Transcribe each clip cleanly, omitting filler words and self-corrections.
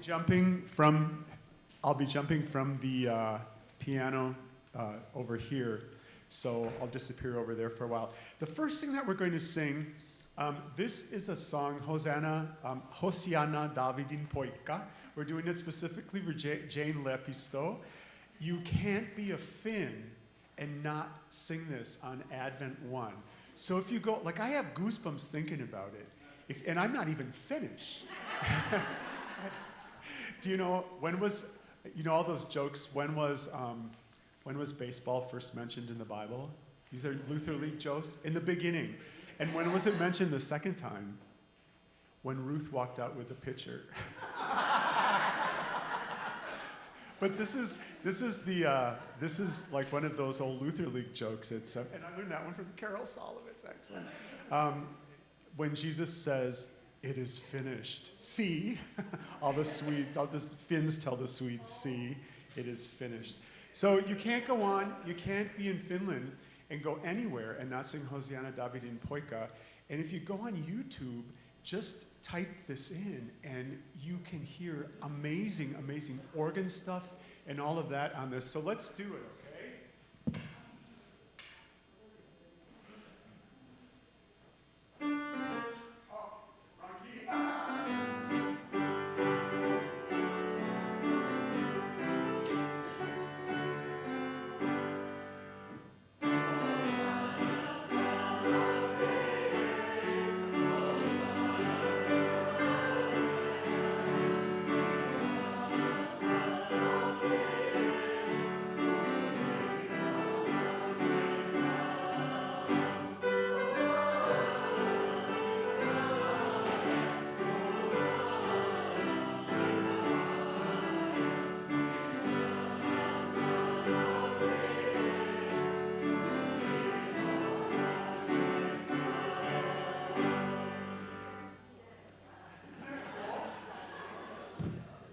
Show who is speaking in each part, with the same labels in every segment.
Speaker 1: jumping from the piano over here, so I'll disappear over there for a while. The first thing that we're going to sing, this is a song, Hosiana Davidin Poika. We're doing it specifically for Jane Lepisto. You can't be a Finn and not sing this on Advent 1. So if you go, like I have goosebumps thinking about it, and I'm not even Finnish. Do you know, all those jokes, when was baseball first mentioned in the Bible? These are Luther League jokes in the beginning. And when was it mentioned the second time? When Ruth walked out with the pitcher. But this is like one of those old Luther League jokes. And I learned that one from Carol Solovitz, actually. When Jesus says, "It is finished." See, all the Finns tell the Swedes, "See, it is finished." So you can't go on. You can't be in Finland and go anywhere and not sing Hosiana Davidin Poika. And if you go on YouTube, just type this in, and you can hear amazing, amazing organ stuff and all of that on this. So let's do it, okay?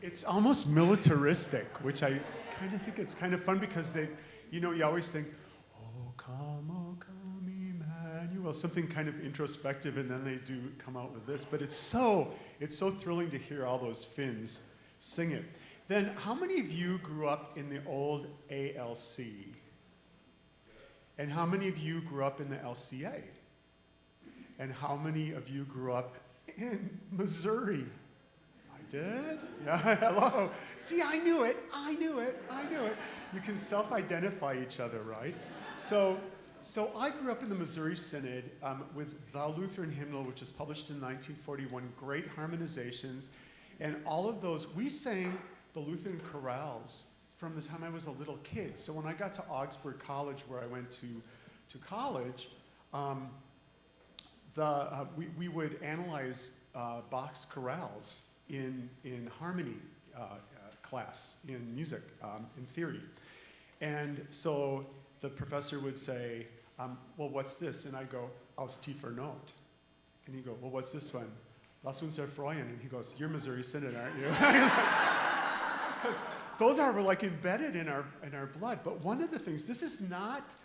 Speaker 1: It's almost militaristic, which I kind of think it's kind of fun because you always think, oh come, Emmanuel, something kind of introspective, and then they do come out with this. But it's so thrilling to hear all those Finns sing it. Then, how many of you grew up in the old ALC? And how many of you grew up in the LCA? And how many of you grew up in Missouri? Did? Yeah, hello. See, I knew it. You can self-identify each other, right? So I grew up in the Missouri Synod with the Lutheran Hymnal, which was published in 1941, great harmonizations. And all of those, we sang the Lutheran chorales from the time I was a little kid. So when I got to Augsburg College, where I went to college, we would analyze Bach's chorales in harmony class, in music, in theory. And so the professor would say, well, what's this? And I go, aus tiefer Not. And he'd go, well, what's this one? Lass uns erfreuen. And he goes, you're Missouri Synod, aren't you? Because those are like embedded in our blood. But one of the things, this is not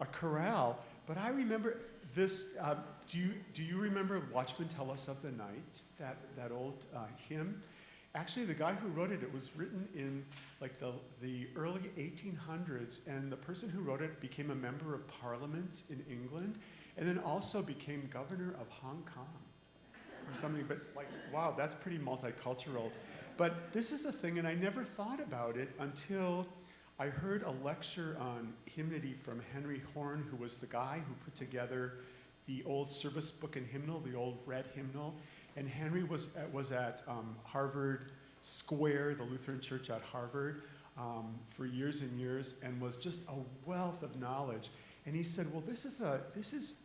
Speaker 1: a chorale, but I remember this. Do you remember Watchmen Tell Us of the Night, that old hymn? Actually, the guy who wrote it, it was written in like the early 1800s, and the person who wrote it became a member of parliament in England, and then also became governor of Hong Kong or something. But like, wow, that's pretty multicultural. But this is the thing, and I never thought about it until I heard a lecture on hymnody from Henry Horn, who was the guy who put together the old service book and hymnal, the old red hymnal. And Henry was at Harvard Square, the Lutheran Church at Harvard, for years and years, and was just a wealth of knowledge. And he said, well, this is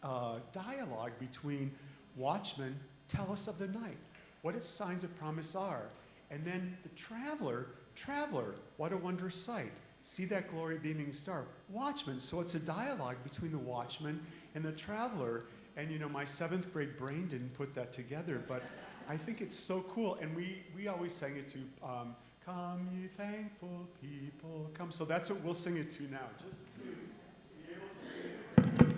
Speaker 1: a dialogue between watchmen, tell us of the night, what its signs of promise are. And then the traveler, what a wondrous sight. See that glory beaming star. Watchman, so it's a dialogue between the watchman and the traveler. And my 7th grade brain didn't put that together, but I think it's so cool. And we always sang it to, come ye thankful people, come. So that's what we'll sing it to now, just to be able to sing it.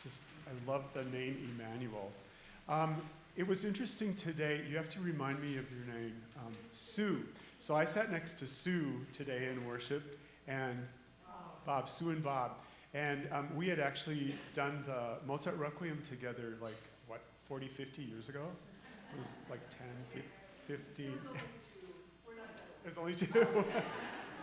Speaker 1: I love the name Emmanuel. It was interesting today, you have to remind me of your name, Sue. So I sat next to Sue today in worship, and Bob, Sue and Bob. And we had actually done the Mozart Requiem together, like, what, 40, 50 years ago? It was like 10, 15. There's only two.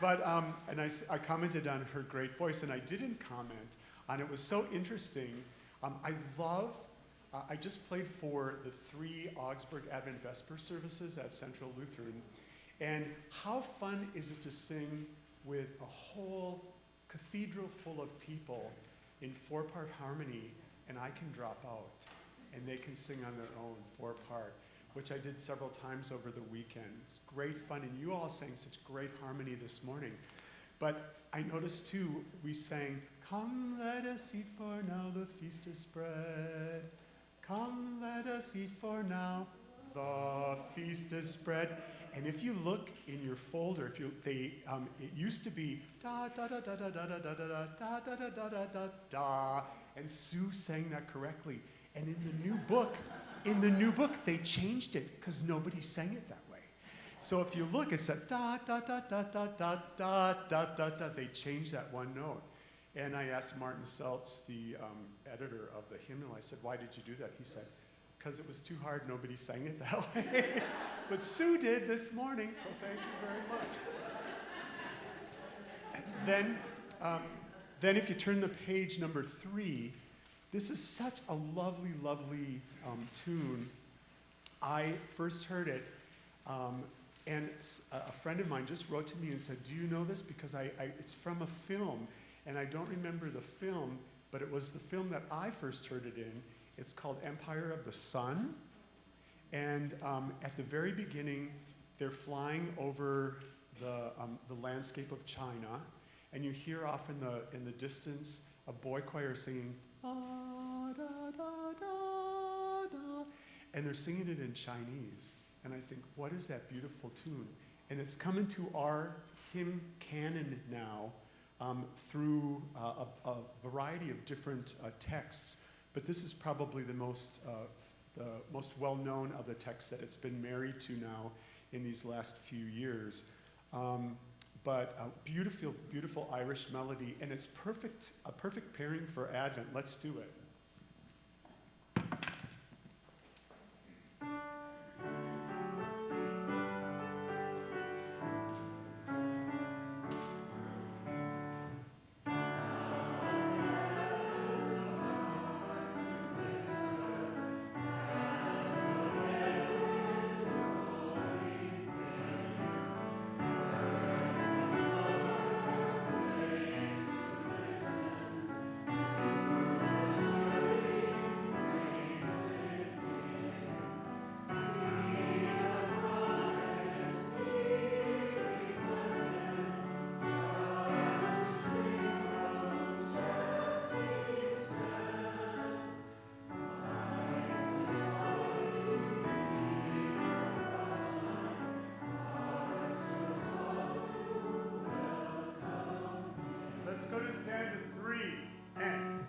Speaker 1: But, and I commented on her great voice, and I didn't comment on it. Was so interesting. I just played for the 3 Augsburg Advent Vesper services at Central Lutheran. And how fun is it to sing with a whole cathedral full of people in 4-part harmony, and I can drop out, and they can sing on their own 4-part, which I did several times over the weekend. It's great fun, and you all sang such great harmony this morning. But I noticed too, we sang, "Come, let us eat, for now the feast is spread. Come, let us eat, for now the feast is spread." And if you look in your folder, it used to be da da da da da da da da da da da da da da da da, and Sue sang that correctly. And in the new book, they changed it because nobody sang it that way. So if you look, it said da da da da da da da da da da. They changed that one note. And I asked Martin Seltz, the editor of the hymnal, I said, "Why did you do that?" He said, "Because it was too hard, nobody sang it that way." But Sue did this morning, so thank you very much. Then if you turn to page number 3, this is such a lovely, lovely tune. I first heard it, and a friend of mine just wrote to me and said, "Do you know this?" Because it's from a film, and I don't remember the film, but it was the film that I first heard it in. It's called Empire of the Sun. And at the very beginning, they're flying over the landscape of China, and you hear off in the distance a boy choir singing, "Ah, da, da, da, da," and they're singing it in Chinese. And I think, what is that beautiful tune? And it's come into our hymn canon now through a variety of different texts. But this is probably the most well-known of the texts that it's been married to now in these last few years. But a beautiful, beautiful Irish melody, and it's a perfect pairing for Advent. Let's do it. Let's go to stanza 3, and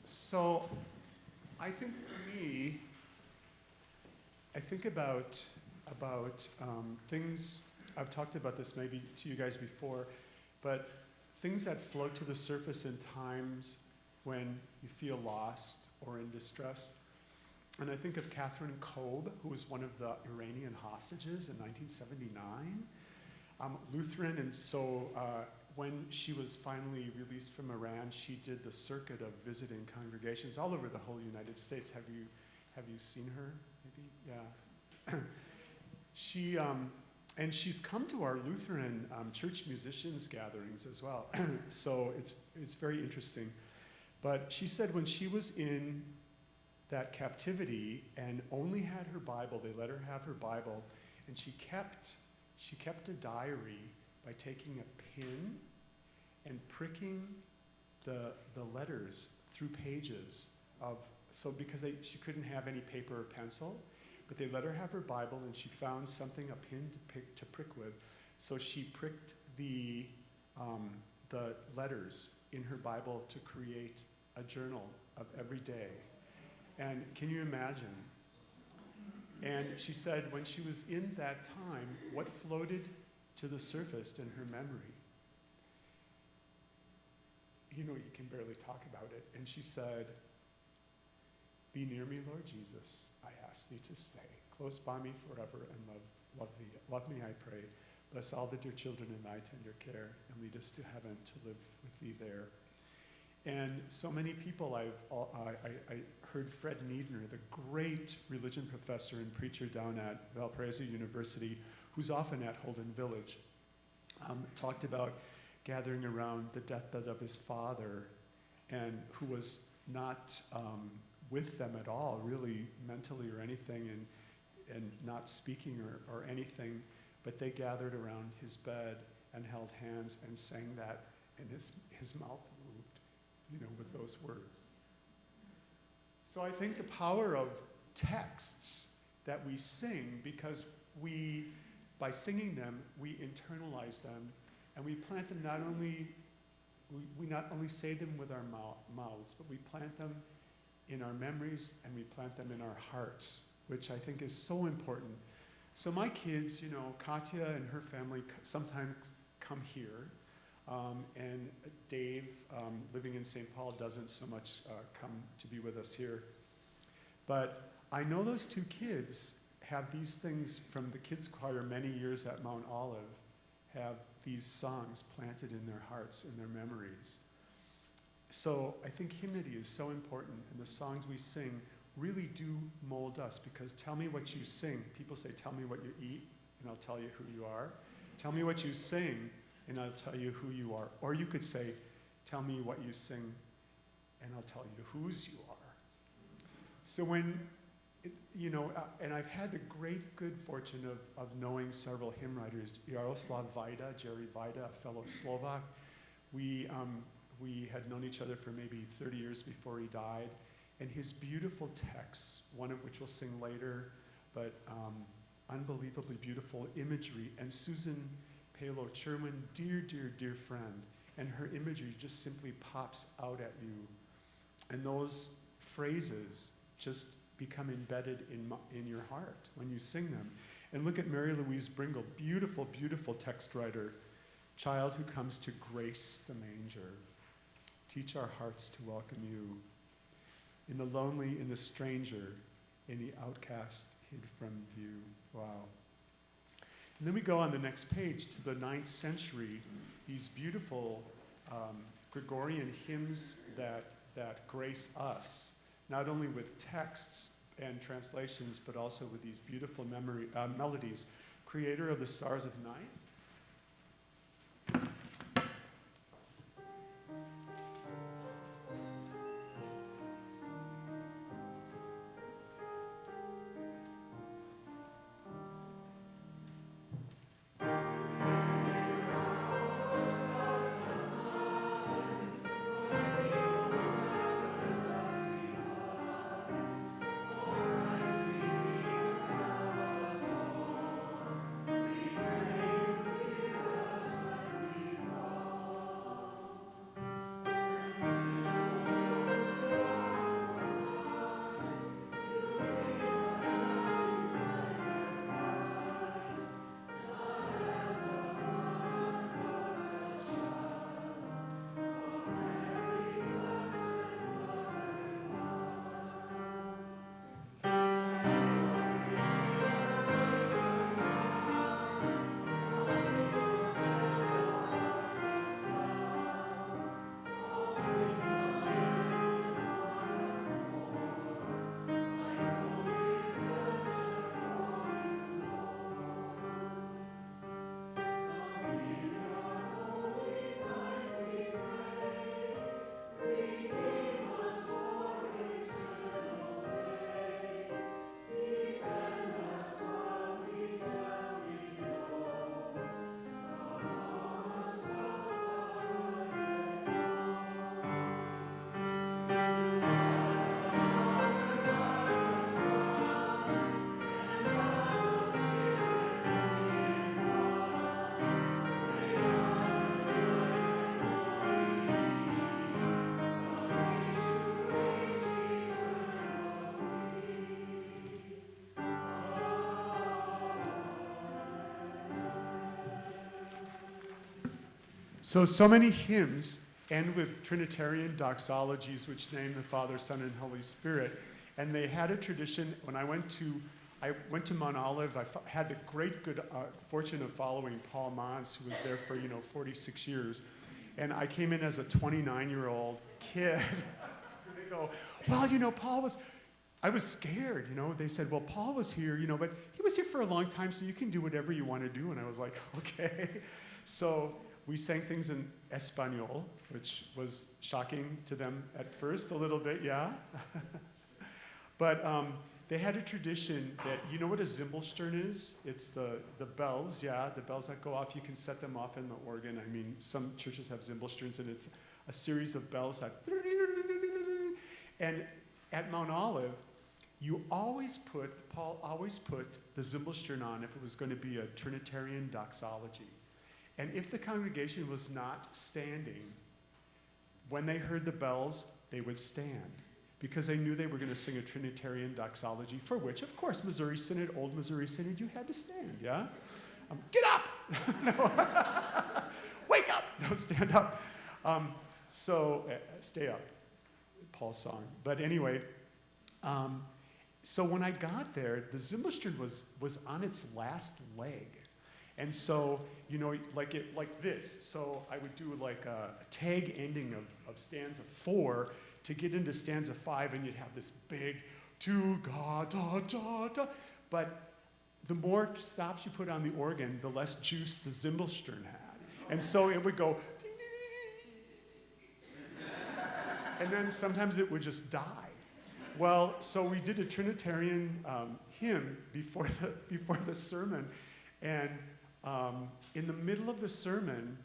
Speaker 1: so I think for me, I think about things, I've talked about this maybe to you guys before, but things that float to the surface in times when you feel lost or in distress. And I think of Catherine Kobe, who was one of the Iranian hostages in 1979. Lutheran, and so when she was finally released from Iran, she did the circuit of visiting congregations all over the whole United States. Have you seen her? Maybe, yeah. She and she's come to our Lutheran church musicians gatherings as well. So it's very interesting. But she said when she was in that captivity and only had her Bible, they let her have her Bible, and she kept a diary by taking a pin and pricking the letters through pages of, so because she couldn't have any paper or pencil, but they let her have her Bible and she found something, a pin to prick with. So she pricked the letters in her Bible to create a journal of every day. And can you imagine? And she said when she was in that time, what floated to the surface in her memory? You can barely talk about it. And she said, "Be near me, Lord Jesus. I ask thee to stay close by me forever and love thee. Love me, I pray. Bless all the dear children in thy tender care and lead us to heaven to live with thee there." And so many people, I heard Fred Niedner, the great religion professor and preacher down at Valparaiso University, who's often at Holden Village, talked about gathering around the deathbed of his father, and who was not with them at all, really mentally or anything, and not speaking or anything, but they gathered around his bed and held hands and sang that, and his mouth moved, with those words. So I think the power of texts that we sing, because by singing them, we internalize them, and we plant them we not only say them with our mouths, but we plant them in our memories and we plant them in our hearts, which I think is so important. So my kids, Katya and her family sometimes come here, and Dave, living in St. Paul, doesn't so much come to be with us here. But I know those two kids have these things from the kids' choir many years at Mount Olive, have these songs planted in their hearts and their memories. So I think hymnody is so important, and the songs we sing really do mold us, because tell me what you sing. People say, tell me what you eat, and I'll tell you who you are. Tell me what you sing, and I'll tell you who you are. Or you could say, tell me what you sing, and I'll tell you whose you are. So and I've had the great good fortune of knowing several hymn writers. Jaroslav Vajda, Jerry Vajda, a fellow Slovak. We had known each other for maybe 30 years before he died. And his beautiful texts, one of which we'll sing later, but unbelievably beautiful imagery. And Susan Palo Cherwin, dear, dear, dear friend. And her imagery just simply pops out at you. And those phrases just become embedded in your heart when you sing them. And look at Mary Louise Bringle, beautiful, beautiful text writer. Child who comes to grace the manger. Teach our hearts to welcome you. In the lonely, in the stranger, in the outcast hid from view. Wow. And then we go on the next page to the 9th century, these beautiful Gregorian hymns that grace us, not only with texts and translations, but also with these beautiful melodies. Creator of the stars of night. So many hymns end with Trinitarian doxologies, which name the Father, Son, and Holy Spirit. And they had a tradition. When I went to Mount Olive. I had the great good fortune of following Paul Mons, who was there for 46 years. And I came in as a 29-year-old kid. They go, well, Paul was. I was scared, They said, well, Paul was here, but he was here for a long time, so you can do whatever you want to do. And I was like, okay. So we sang things in Espanol, which was shocking to them at first a little bit, yeah. But they had a tradition that, you know what a Zimbelstern is? It's the bells, yeah, the bells that go off. You can set them off in the organ. I mean, some churches have Zimbelsterns, and it's a series of bells that... And at Mount Olive, Paul always put the Zimbelstern on if it was going to be a Trinitarian doxology. And if the congregation was not standing, when they heard the bells, they would stand, because they knew they were going to sing a Trinitarian doxology, for which, of course, Missouri Synod, Old Missouri Synod, you had to stand, yeah? Get up! No. Wake up! No, stand up. Stay up, Paul's song. But anyway, so when I got there, the Zimbelstern was on its last leg. And so, like this. So I would do like a tag ending of stanza 4 to get into stanza 5, and you'd have this big, to God, da, da, da. But the more stops you put on the organ, the less juice the Zimbelstern had. And so it would go, ding, ding, ding, ding. And then sometimes it would just die. Well, so we did a Trinitarian hymn before the sermon, and in the middle of the sermon,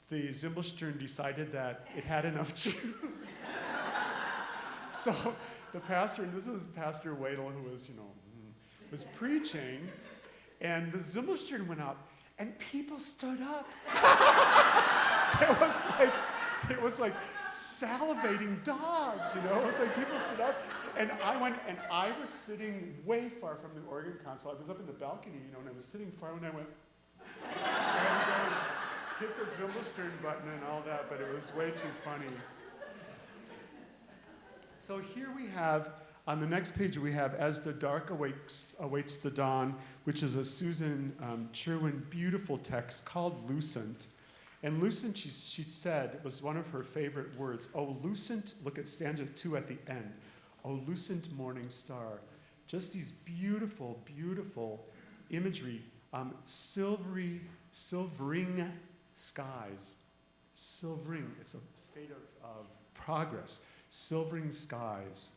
Speaker 1: the Zimbelstern decided that it had enough juice. So the pastor, and this was Pastor Wadle, who was preaching, and the Zimbelstern went up, and people stood up. It was like salivating dogs, It was like people stood up, and I went, and I was sitting way far from the organ console. I was up in the balcony, and I was sitting far when I went, and hit the Zimbelstern button and all that, but it was way too funny. So here we have, on the next page, we have As the Dark Awaits the Dawn, which is a Susan Cherwin beautiful text called Lucent. And lucent, she said, was one of her favorite words. Oh, lucent, look at stanza 2 at the end. Oh, lucent morning star. Just these beautiful, beautiful imagery. Silvering skies. Silvering, it's a state of progress. Silvering skies.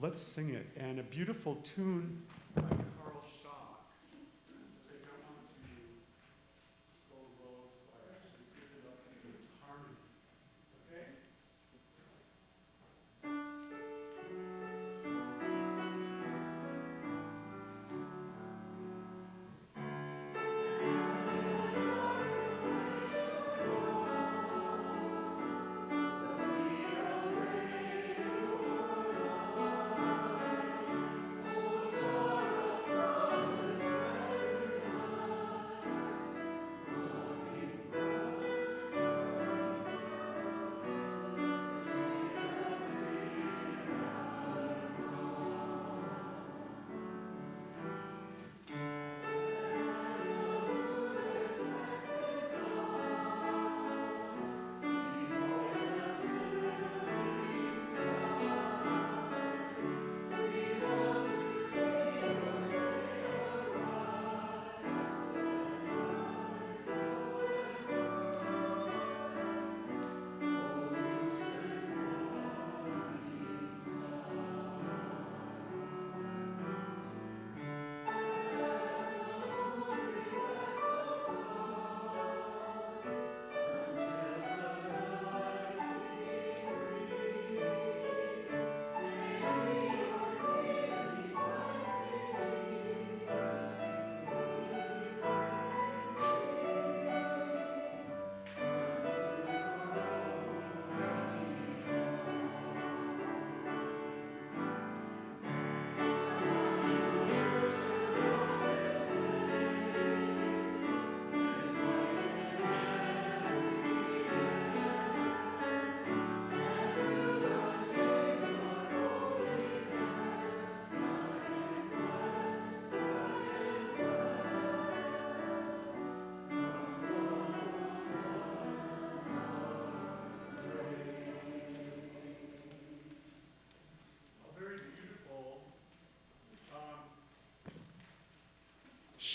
Speaker 1: Let's sing it. And a beautiful tune by Carl Shaw. I don't want to go low, so I actually picked it up in harmony. Okay?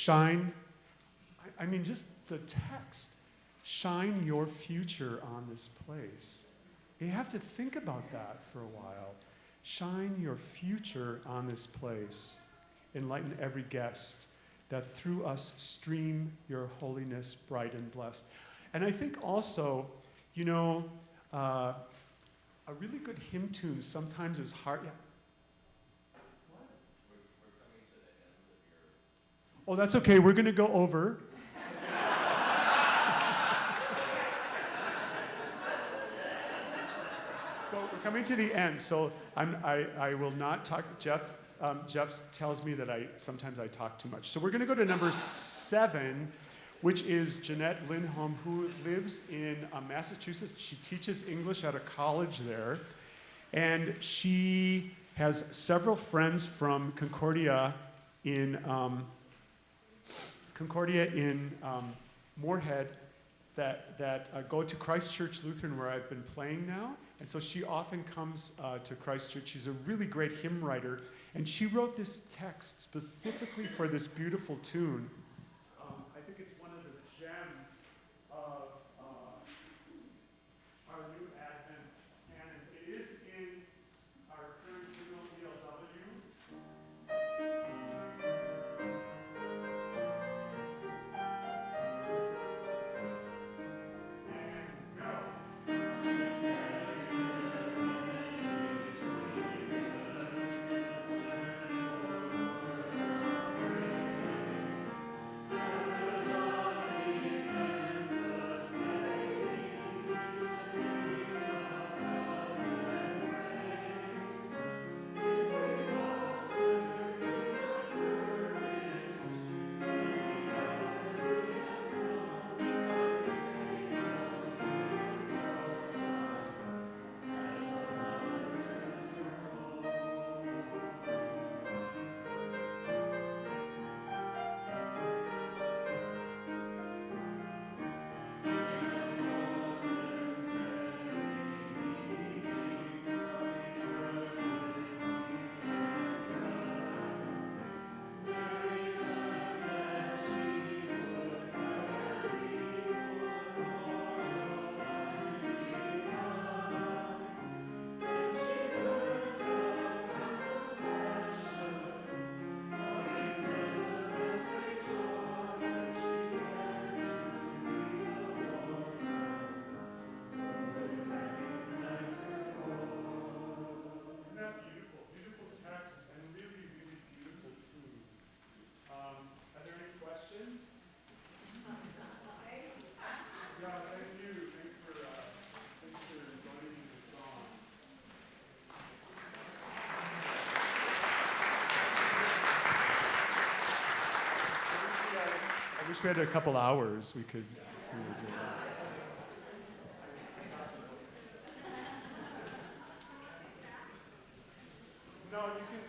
Speaker 1: shine, I mean, just the text, shine your future on this place. You have to think about that for a while. Shine your future on this place. Enlighten every guest, that through us stream your holiness bright and blessed. And I think also, you know, a really good hymn tune sometimes is hard. Yeah. We're coming to the end of your... Oh, that's okay. We're going to go over. So we're coming to the end. So I will not talk. Jeff tells me that sometimes I talk too much. So we're going to go to number 7, which is Jeanette Lindholm, who lives in Massachusetts. She teaches English at a college there. And she has several friends from Concordia in Moorhead that go to Christ Church Lutheran, where I've been playing now. And so she often comes to Christ Church. She's a really great hymn writer. And she wrote this text specifically for this beautiful tune. I think it's one of the gems of our new Advent canon. It is in our current hymnal ELW. And go. I wish we had a couple hours. We could really do that. No, you can.